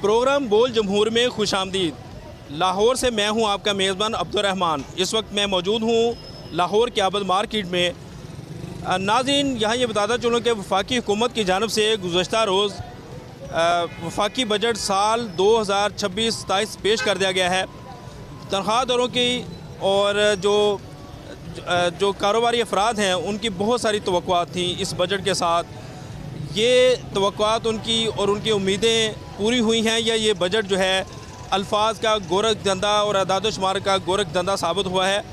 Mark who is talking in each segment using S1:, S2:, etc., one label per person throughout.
S1: Programme बोल जमहूर में खुशामदीद। लाहौर से मैं हूं आपका मेज़बान अब्दुर्रहमान। इस वक्त मैं मौजूद हूं लाहौर के आबद मार्केट में। नाज़रीन, यहाँ ये बताता चलूँ कि वफाकी हुकूमत की जानब से गुज़श्ता रोज़ वफाकी बजट साल 2026-27 पेश कर दिया गया है। तनख्वाहदारों की और जो कारोबारी अफराद हैं उनकी बहुत सारी तवक्कुआत थी इस बजट के साथ। ये तवक्कुआत उनकी और उनकी उम्मीदें पूरी हुई हैं या ये बजट जो है अल्फाज का गोरख धंधा और अदाद-ओ-शुमार का गोरख धंधा साबित हुआ है,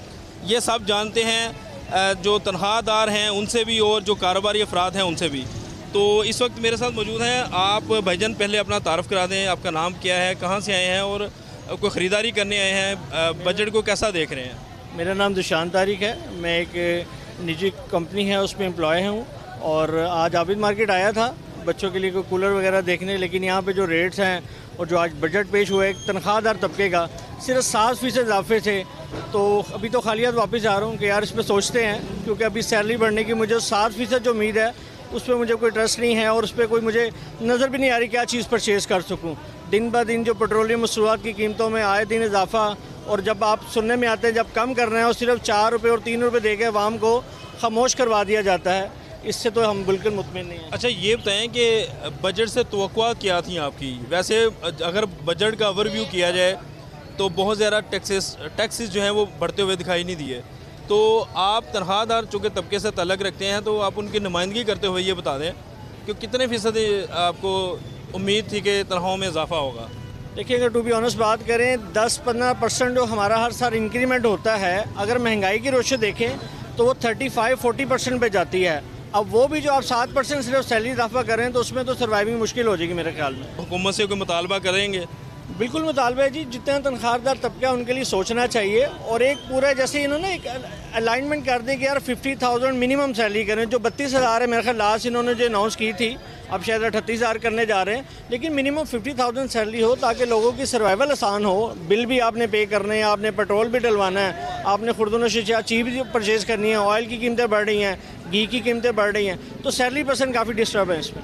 S1: ये सब जानते हैं जो तनख्वाहदार हैं उनसे भी और जो कारोबारी अफराद हैं उनसे भी। तो इस वक्त मेरे साथ मौजूद हैं आप भाईजान, पहले अपना तारफ़ करा दें, आपका नाम क्या है, कहाँ से आए हैं और कोई ख़रीदारी करने आए हैं, बजट को कैसा देख रहे हैं?
S2: मेरा नाम दुशान तारिक है, मैं एक निजी कंपनी है उसमें एम्प्लॉय हूँ और आज आबिद मार्केट आया था बच्चों के लिए कोई कूलर वगैरह देखने। लेकिन यहाँ पे जो रेट्स हैं और जो आज बजट पेश हुआ है तनख्वाहदार तबके का सिर्फ 7% इजाफे थे। तो अभी तो खालियात वापस आ रहा हूँ कि यार इस पर सोचते हैं, क्योंकि अभी सैलरी बढ़ने की मुझे 7% जो उम्मीद है उस पर मुझे कोई ट्रस्ट नहीं है और उस पर कोई मुझे नज़र भी नहीं आ रही क्या चीज़ परचेज़ कर सकूँ। दिन ब दिन जो पेट्रोलियम मसरूआत की कीमतों में आए दिन इजाफा, और जब आप सुनने में आते हैं जब कम कर रहे हैं और सिर्फ 4 रुपये और 3 रुपये दे के अवाम को खामोश करवा दिया जाता है, इससे तो हम बिल्कुल मुतमिन नहीं हैं।
S1: अच्छा, ये बताएं कि बजट से तवक्कुआ क्या थी आपकी? वैसे अगर बजट का ओवरव्यू किया जाए तो बहुत ज़्यादा टैक्सेस जो हैं वो बढ़ते हुए दिखाई नहीं दिए। तो आप तनख्वाहदार चूँकि तबके से तल्लक रखते हैं तो आप उनकी नुमाइंदगी करते हुए ये बता दें कि कितने फ़ीसद आपको उम्मीद थी कि तनख्वाहों में इजाफा होगा?
S2: देखिए, अगर टू बी ऑनेस्ट बात करें 10-15% जो हमारा हर साल इंक्रीमेंट होता है, अगर महंगाई की रोशनी देखें तो वो 35-40% पे जाती है। अब वो भी जो आप 7% सिर्फ सैलरी इजाफा करें तो उसमें तो सर्वाइविंग मुश्किल हो जाएगी मेरे ख्याल में।
S1: हुकूमत से कोई मुतालबा करेंगे?
S2: बिल्कुल मुतालबा है जी, जितने तनख्वाहदार तबका उनके लिए सोचना चाहिए और एक पूरा जैसे इन्होंने एक अलाइनमेंट कर दी कि यार 50,000 मिनिमम सैलरी करें। जो 32,000 है मेरे ख्याल लास्ट इन्होंने जो अनाउंस की थी, अब शायद 38,000 करने जा रहे हैं, लेकिन मिनिमम 50,000 सैलरी हो ताकि लोगों की सर्वाइवल आसान हो। बिल भी आपने पे करने हैं, आपने पेट्रोल भी डलवाना है, आपने खुर्दुन शिशा चीज़ परचेज़ करनी है, ऑयल की कीमतें बढ़ रही हैं, घी की कीमतें बढ़ रही हैं, तो सैलरी पर्सन काफ़ी डिस्टर्ब है इसमें।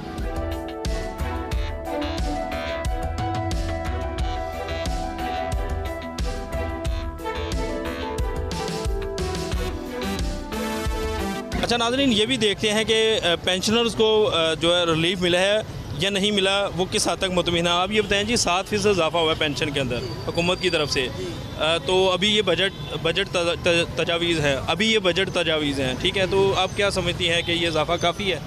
S1: अच्छा नाज़रीन, ये भी देखते हैं कि पेंशनर्स को जो है रिलीफ मिला है या नहीं मिला, वो किस हद तक मुतमिन है। आप ये बताएं जी, 7% इजाफा हुआ है पेंशन के अंदर हुकूमत की तरफ से। तो अभी ये बजट तजावीज़ है, अभी ये बजट तजावीज़ हैं, ठीक है, तो आप क्या समझती हैं कि ये इजाफा काफ़ी है?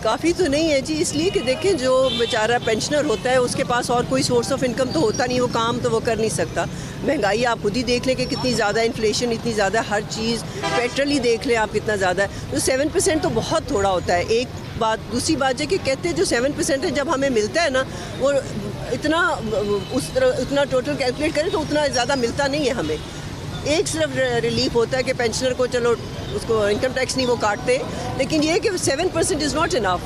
S3: काफ़ी तो नहीं है जी, इसलिए कि देखें जो बेचारा पेंशनर होता है उसके पास और कोई सोर्स ऑफ इनकम तो होता नहीं, वो काम तो वो कर नहीं सकता। महंगाई आप खुद ही देख लें कि कितनी ज़्यादा, इन्फ्लेशन इतनी ज़्यादा, हर चीज़, पेट्रोल ही देख लें आप कितना ज़्यादा है। तो 7% तो बहुत थोड़ा होता है। एक बात, दूसरी बात है कि कहते हैं जो 7% है जब हमें मिलता है ना, वो उतना टोटल कैलकुलेट करें तो उतना ज़्यादा मिलता नहीं है हमें। एक सिर्फ रिलीफ होता है कि पेंशनर को चलो उसको इनकम टैक्स नहीं वो काटते, लेकिन ये कि 7% इज़ नॉट इनफ।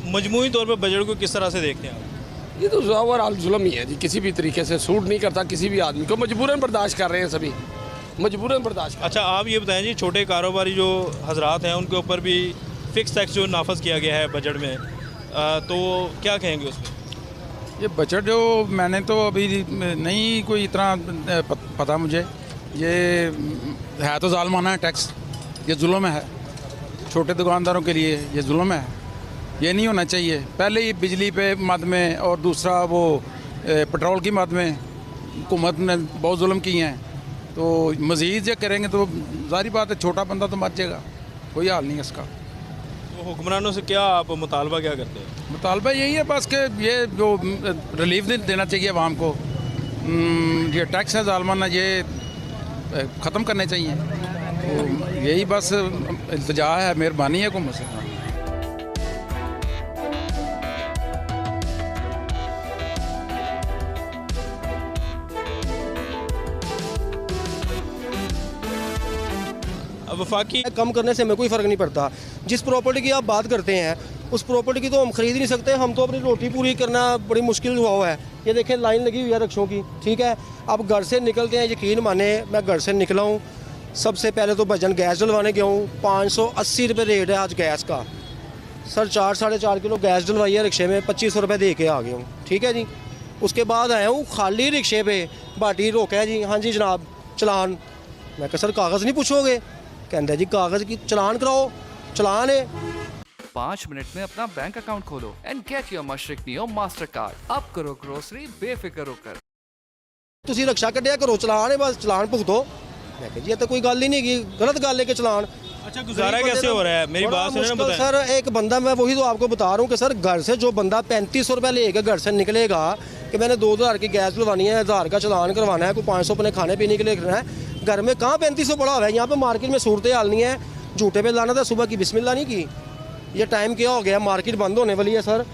S1: मजमूई तौर पर बजट को किस तरह से देखते हैं आप?
S4: ये तो ओवरऑल जुल्म ही है जी, किसी भी तरीके से सूट नहीं करता किसी भी आदमी को, मजबूरन बर्दाश्त कर रहे हैं सभी, मजबूरन बर्दाश्त।
S1: अच्छा, आप ये बताएं जी, छोटे कारोबारी जो हजरात हैं उनके ऊपर भी फ़िक्स टैक्स जो नाफज किया गया है बजट में, तो क्या कहेंगे उसमें?
S5: ये बजट जो मैंने तो अभी नहीं कोई इतना पता मुझे, ये है तो जालमाना है टैक्स, ये जुल्म है छोटे दुकानदारों के लिए, ये जुल्म है, ये नहीं होना चाहिए। पहले ही बिजली पे मद में और दूसरा वो पेट्रोल की मद में हुकूमत ने बहुत जुल्म किए हैं, तो मज़ीद जो करेंगे तो ज़ाहिर बात है छोटा बंदा तो मर जाएगा, कोई हाल नहीं है इसका।
S1: तो हुक्मरानों से क्या आप मुतालबा क्या करते हैं?
S5: मुतालबा यही है बस कि ये जो रिलीफ देना चाहिए आवाम को, ये टैक्स है जालमाना, ये ख़त्म करने चाहिए। तो यही बस इल्तिजा है, मेहरबानी है हुकूमत से।
S1: वफाकी
S6: कम करने से हमें कोई फ़र्क नहीं पड़ता। जिस प्रॉपर्टी की आप बात करते हैं उस प्रॉपर्टी की तो हम खरीद नहीं सकते, हम तो अपनी रोटी पूरी करना बड़ी मुश्किल हुआ है। ये देखें लाइन लगी हुई है रिक्शों की, ठीक है, अब घर से निकलते हैं, यकीन माने मैं घर से निकला हूँ, सबसे पहले तो भजन गैस डलवाने गया हूँ, 580 रुपये रेट है आज गैस का। सर 4-4.5 किलो गैस डलवाई है रिक्शे में, 2500 रुपये दे के आ गया हूँ, ठीक है जी। उसके बाद आया हूँ खाली रिक्शे पे, भाटी रोका है जी, हाँ जी जनाब चलान। मैं कहा सर कागज़ नहीं पूछोगे? कहता जी कागज़ की चलान कराओ, चलान है।
S7: 5 मिनट में अपना बैंक अकाउंट खोलो and get your Mashreq Neo master card. अब करो ग्रोसरी बेफिक्र होकर।
S6: तुसी रक्षा कढ़िया करो, चलान है, बस चलान भुगतो। मैं कहा जी ये तो कोई गल ही नहीं की, गलत गल है कि चलान।
S1: अच्छा, गुजारा कैसे हो रहा है? मेरी बात सुनो ना।
S6: सर एक बंदा, मैं वही तो आपको बता रहा हूँ कि सर घर से जो बंदा 3500 रुपये लेकर घर से निकलेगा कि मैंने 2000 की गैस डलवानी है, 1000 का चलान करवाना है, कोई 500 अपने खाने पीने के लिए करना है, घर में कहाँ 3500 पड़ा हुआ है? यहाँ पे मार्केट में सूरत हाल नहीं है, झूठे पे लाना था, सुबह की बिस्मिल्लाह नहीं की। ये टाइम क्या हो गया? मार्केट बंद होने वाली है सर,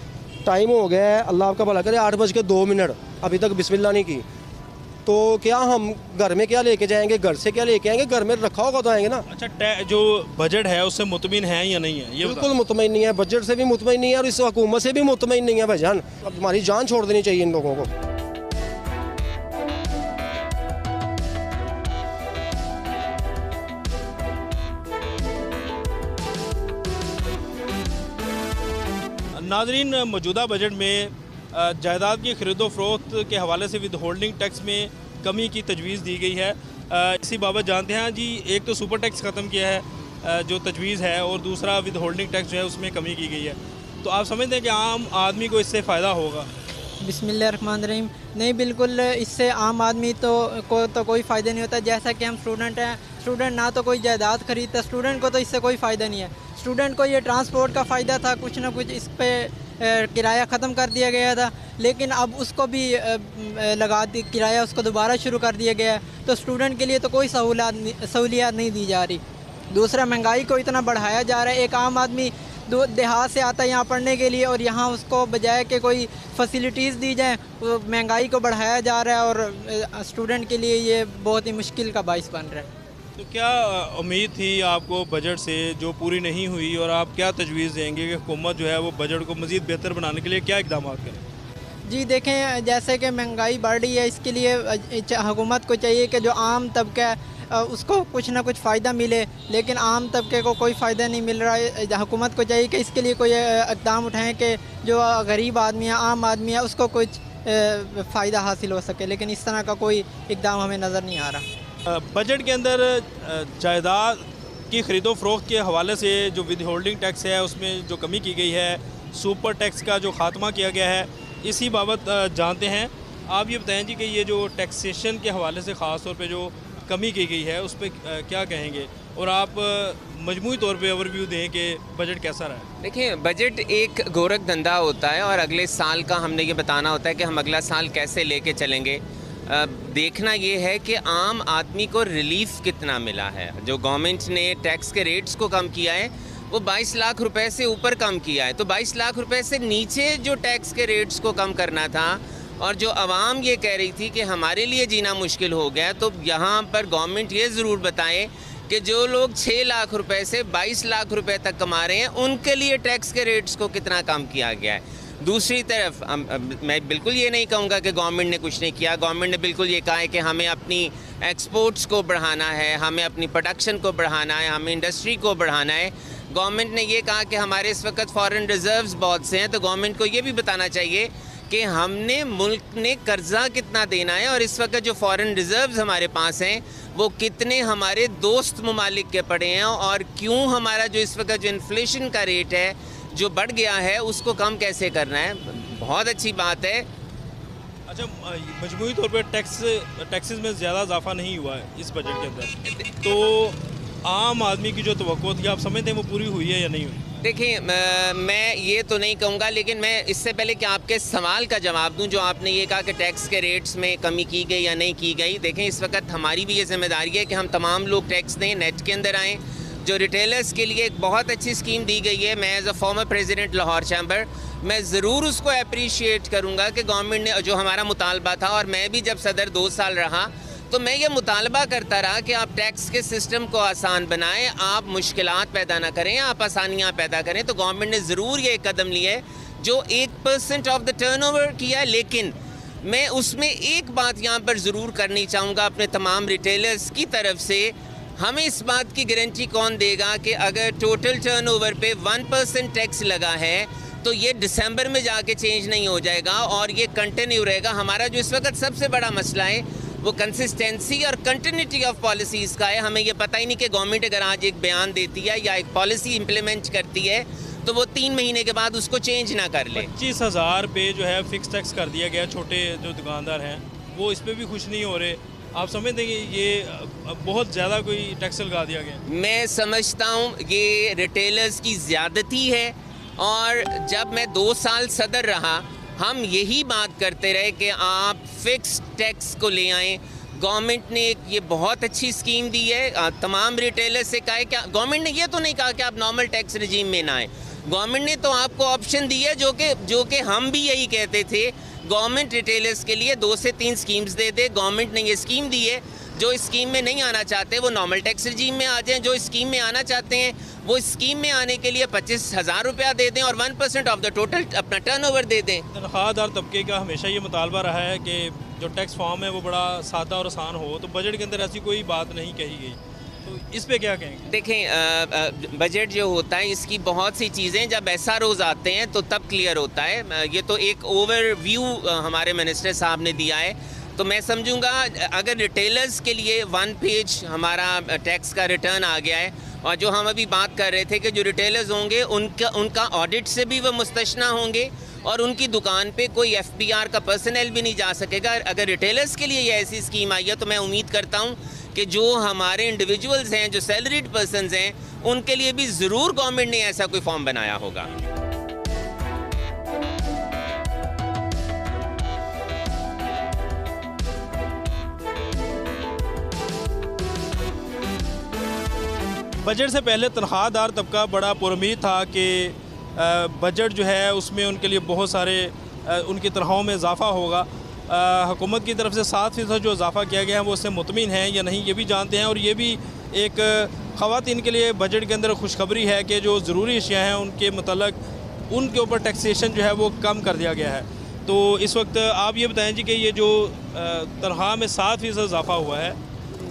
S6: टाइम हो गया है, अल्लाह आपका भला करे, 8:02, अभी तक बिस्मिल्लाह नहीं की। तो क्या हम घर में क्या लेके जाएंगे, घर से क्या लेके आएंगे? घर में रखा होगा तो आएंगे ना।
S1: अच्छा, जो बजट है उससे मुतमिन है या नहीं है? ये
S6: बिल्कुल मुतमिन नहीं है, बजट से भी मुतमिन नहीं है और इस हुकूमत से भी मुतमिन नहीं है भाईजान। अब हमारी जान छोड़ देनी चाहिए इन लोगों को।
S1: नाजरीन, मौजूदा बजट में जायदाद की खरीदो फरोख्त के हवाले से विद होल्डिंग टैक्स में कमी की तजवीज़ दी गई है। इसी बाबत जानते हैं जी। एक तो सुपर टैक्स ख़त्म किया है जो तजवीज़ है, और दूसरा विद होल्डिंग टैक्स जो है उसमें कमी की गई है। तो आप समझते हैं कि आम आदमी को इससे फ़ायदा होगा?
S8: बिस्मिल्लाहिर्रहमानिर्रहीम। नहीं, बिल्कुल इससे आम आदमी को तो कोई फ़ायदा नहीं होता। जैसा कि हम स्टूडेंट हैं, स्टूडेंट ना तो कोई जायदाद खरीदता, स्टूडेंट को तो इससे कोई फ़ायदा नहीं है। स्टूडेंट को ये ट्रांसपोर्ट का फ़ायदा था, कुछ ना कुछ इस पर किराया ख़त्म कर दिया गया था, लेकिन अब उसको भी लगा दी किराया, उसको दोबारा शुरू कर दिया गया है। तो स्टूडेंट के लिए तो कोई सहूलियात नहीं दी जा रही। दूसरा, महंगाई को इतना बढ़ाया जा रहा है। एक आम आदमी देहात से आता है यहाँ पढ़ने के लिए, और यहाँ उसको बजाय कि कोई फैसिलिटीज़ दी जाएँ, महंगाई को बढ़ाया जा रहा है, और स्टूडेंट के लिए ये बहुत ही मुश्किल का बाइस बन रहा है।
S1: तो क्या उम्मीद थी आपको बजट से जो पूरी नहीं हुई, और आप क्या तजवीज़ देंगे कि हुकूमत जो है वो बजट को मज़ीद बेहतर बनाने के लिए क्या इक़दाम करें?
S8: जी देखें, जैसे कि महंगाई बढ़ रही है, इसके लिए हुकूमत को चाहिए कि जो आम तबका है उसको कुछ ना कुछ फ़ायदा मिले, लेकिन आम तबके को कोई फ़ायदा नहीं मिल रहा है। हुकूमत को चाहिए कि इसके लिए कोई इक़दाम उठाएं कि जो गरीब आदमी है, आम आदमी है, उसको कुछ फ़ायदा हासिल हो सके, लेकिन इस तरह का कोई इक़दाम हमें नज़र नहीं आ रहा।
S1: बजट के अंदर जायदाद की ख़रीदो फरोख्त के हवाले से जो विद होल्डिंग टैक्स है उसमें जो कमी की गई है, सुपर टैक्स का जो ख़ात्मा किया गया है, इसी बाबत जानते हैं। आप ये बताएं जी कि ये जो टैक्सेशन के हवाले से ख़ास तौर पे जो कमी की गई है उस पर क्या कहेंगे, और आप मजमूई तौर पे ओवरव्यू दें कि बजट कैसा रहा है?
S9: देखिए, बजट एक गोरख धंधा होता है और अगले साल का हमने ये बताना होता है कि हम अगला साल कैसे लेके चलेंगे। देखना ये है कि आम आदमी को रिलीफ कितना मिला है। जो गवर्नमेंट ने टैक्स के रेट्स को कम किया है वो 22 लाख रुपए से ऊपर कम किया है, तो 22 लाख रुपए से नीचे जो टैक्स के रेट्स को कम करना था, और जो आवाम ये कह रही थी कि हमारे लिए जीना मुश्किल हो गया, तो यहाँ पर गवर्नमेंट ये ज़रूर बताए कि जो लोग 6 लाख रुपए से 22 लाख रुपए तक कमा रहे हैं उनके लिए टैक्स के रेट्स को कितना कम किया गया है। दूसरी तरफ मैं बिल्कुल ये नहीं कहूँगा कि गवर्नमेंट ने कुछ नहीं किया। गवर्नमेंट ने बिल्कुल ये कहा है कि हमें अपनी एक्सपोर्ट्स को बढ़ाना है, हमें अपनी प्रोडक्शन को बढ़ाना है, हमें इंडस्ट्री को बढ़ाना है। गवर्नमेंट ने ये कहा कि हमारे इस वक्त फॉरेन रिजर्व्स बहुत से हैं, तो गवर्नमेंट को ये भी बताना चाहिए कि हमने मुल्क ने कर्जा कितना देना है, और इस वक्त जो फॉरेन रिजर्व्स हमारे पास हैं वो कितने हमारे दोस्त ममालिक के पड़े हैं, और क्यों हमारा जो इस वक्त जो इन्फ्लेशन का रेट है जो बढ़ गया है उसको कम कैसे करना है। बहुत अच्छी बात है।
S1: अच्छा, मजमूई तौर पर टैक्सेस में ज़्यादा इजाफा नहीं हुआ है इस बजट के अंदर, तो आम आदमी की जो तवक्को थी आप समझते हैं वो पूरी हुई है या नहीं हुई?
S9: देखिए, मैं ये तो नहीं कहूँगा, लेकिन मैं इससे पहले कि आपके सवाल का जवाब दूं, जो आपने ये कहा कि टैक्स के रेट्स में कमी की गई या नहीं की गई, देखें इस वक्त हमारी भी ये जिम्मेदारी है कि हम तमाम लोग टैक्स दें, नेट के अंदर आएँ। जो रिटेलर्स के लिए एक बहुत अच्छी स्कीम दी गई है, मैं as a former president Lahore chamber मैं ज़रूर उसको अप्रिशिएट करूँगा कि गवर्नमेंट ने जो हमारा मुतालबा था, और मैं भी जब सदर 2 साल रहा तो मैं ये मुतालबा करता रहा कि आप टैक्स के सिस्टम को आसान बनाएं, आप मुश्किलात पैदा ना करें, आप आसानियाँ पैदा करें। तो गवर्नमेंट ने ज़रूर ये कदम लिया है जो 1% ऑफ द टर्नओवर किया है, लेकिन मैं उसमें एक बात यहाँ पर ज़रूर करनी चाहूँगा अपने तमाम रिटेलर्स की तरफ से। हमें इस बात की गारंटी कौन देगा कि अगर टोटल टर्नओवर पे 1% टैक्स लगा है तो ये दिसंबर में जाके चेंज नहीं हो जाएगा और ये कंटिन्यू रहेगा। हमारा जो इस वक्त सबसे बड़ा मसला है वो कंसिस्टेंसी और कंटिन्यूटी ऑफ पॉलिसीज़ का है। हमें ये पता ही नहीं कि गवर्नमेंट अगर आज एक बयान देती है या एक पॉलिसी इम्प्लीमेंट करती है तो वो 3 महीने के बाद उसको चेंज ना कर ले।
S1: 25,000 पे जो है फिक्स टैक्स कर दिया गया, छोटे जो दुकानदार हैं वो इस पर भी खुश नहीं हो रहे। आप समझते हैं कि ये बहुत ज़्यादा कोई टैक्स लगा दिया गया?
S9: मैं समझता हूँ ये रिटेलर्स की ज़्यादती है और जब मैं 2 साल सदर रहा हम यही बात करते रहे कि आप फिक्स टैक्स को ले आएँ। गवर्नमेंट ने एक ये बहुत अच्छी स्कीम दी है, तमाम रिटेलर्स से कहा है कि गवर्नमेंट ने ये तो नहीं कहा कि आप नॉर्मल टैक्स रजीम में ना आए। गवर्नमेंट ने तो आपको ऑप्शन दी है जो कि हम भी यही कहते थे। गवर्नमेंट रिटेलर्स के लिए 2 से 3 स्कीम्स दे दे। गवर्नमेंट ने ये स्कीम दी है, जो इस स्कीम में नहीं आना चाहते वो नॉर्मल टैक्स रजीम में आ जाएं, जो इस स्कीम में आना चाहते हैं वो इस स्कीम में आने के लिए 25,000 रुपया दे दें और 1% ऑफ द टोटल अपना टर्नओवर दे दें।
S1: तनख्वाहदार तबके का हमेशा ये मुतालबा रहा है कि जो टैक्स फॉर्म है वो बड़ा सादा और आसान हो, तो बजट के अंदर ऐसी कोई बात नहीं कही गई, तो इस पे क्या कहेंगे?
S9: देखें, बजट जो होता है इसकी बहुत सी चीज़ें जब ऐसा रोज़ आते हैं तो तब क्लियर होता है। ये तो एक ओवरव्यू हमारे मिनिस्टर साहब ने दिया है, तो मैं समझूंगा अगर रिटेलर्स के लिए 1 पेज हमारा टैक्स का रिटर्न आ गया है और जो हम अभी बात कर रहे थे कि जो रिटेलर्स होंगे उनका ऑडिट से भी वह मुस्तशना होंगे और उनकी दुकान पे कोई FPR का पर्सनल भी नहीं जा सकेगा। अगर रिटेलर्स के लिए ये ऐसी स्कीम आई है तो मैं उम्मीद करता हूँ कि जो हमारे इंडिविजुअल्स हैं, जो सैलरीड पर्सनस हैं, उनके लिए भी ज़रूर गवर्नमेंट ने ऐसा कोई फॉर्म बनाया होगा।
S1: बजट से पहले तनख्वाहदार तबका बड़ा पुरुमीद था कि बजट जो है उसमें उनके लिए बहुत सारे उनकी तनख्वाहों में इजाफ़ा होगा। हुकूमत की तरफ से 7% जो इजाफ़ा किया गया है वो उससे मुतमिन है या नहीं ये भी जानते हैं, और ये भी एक ख़वातीन के लिए बजट के अंदर खुशखबरी है कि जो ज़रूरी अशिया हैं उनके मतलब उनके ऊपर टैक्सेशन जो है वो कम कर दिया गया है। तो इस वक्त आप ये बताएं जी कि ये जो तनख्वाह में 7% इजाफ़ा हुआ है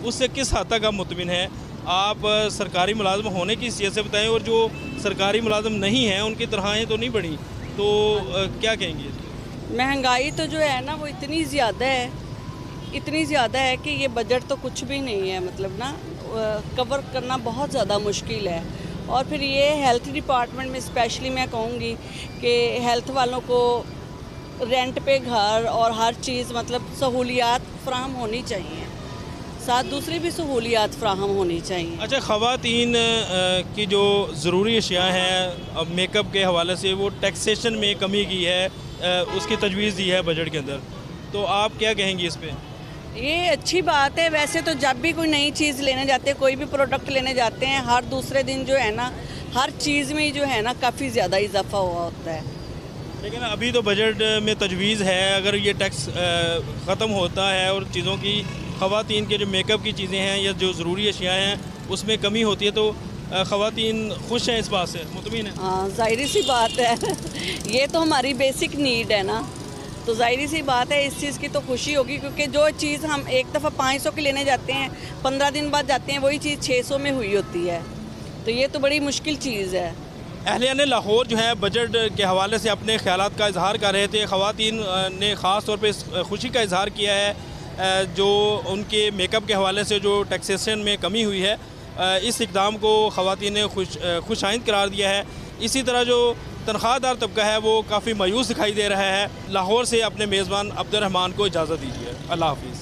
S1: उससे किस हद तक आप मुतमिन हैं? आप सरकारी मुलाजम होने की हैसियत से बताएं, और जो सरकारी मुलाजम नहीं हैं उनकी तनख्वाहें तो नहीं बढ़ी, तो क्या कहेंगे?
S10: महंगाई तो जो है ना वो इतनी ज़्यादा है कि ये बजट तो कुछ भी नहीं है, मतलब ना कवर करना बहुत ज़्यादा मुश्किल है। और फिर ये हेल्थ डिपार्टमेंट में स्पेशली मैं कहूँगी कि हेल्थ वालों को रेंट पे घर और हर चीज़ मतलब सहूलियात फ्राहम होनी चाहिए, साथ दूसरी भी सहूलियात फ्राहम होनी चाहिए।
S1: अच्छा, ख़वातीन की जो ज़रूरी अशिया हैं अब मेकअप के हवाले से वो टैक्सेशन में कमी की है, उसकी तजवीज़ दी है बजट के अंदर, तो आप क्या कहेंगी इस पर?
S10: ये अच्छी बात है। वैसे तो जब भी कोई नई चीज़ लेने जाते हैं, कोई भी प्रोडक्ट लेने जाते हैं, हर दूसरे दिन जो है ना हर चीज़ में जो है ना काफ़ी ज़्यादा इजाफा हुआ होता है।
S1: लेकिन अभी तो बजट में तजवीज़ है अगर ये टैक्स ख़त्म होता है और चीज़ों की ख़वातीन के जो मेकअप की चीज़ें हैं या जो ज़रूरी अशिया हैं उसमें कमी होती है, तो ख़वातीन खुश हैं इस बात से, मुतमिन हैं?
S10: हाँ, ज़ाहिर सी बात है ये तो हमारी बेसिक नीड है ना, तो ज़ाहिर सी बात है इस चीज़ की तो खुशी होगी, क्योंकि जो चीज़ हम एक दफ़ा 500 की लेने जाते हैं 15 दिन बाद जाते हैं वही चीज़ 600 में हुई होती है, तो ये तो बड़ी मुश्किल चीज़ है।
S1: अहलियान लाहौर जो है बजट के हवाले से अपने ख्यालात का इजहार कर रहे थे। ख़वातीन ने ख़ास तौर पर खुशी का इजहार किया है जो उनके मेकअप के हवाले से जो टैक्सेशन में कमी हुई है, इस इक़दाम को ख़वातीन ने खुशाइंद करार दिया है। इसी तरह जो तनख्वाहदार तबका है वो काफ़ी मायूस दिखाई दे रहा है। लाहौर से अपने मेज़बान अब्दुर्रहमान को इजाज़त दीजिए। अल्लाह हाफ़िज़।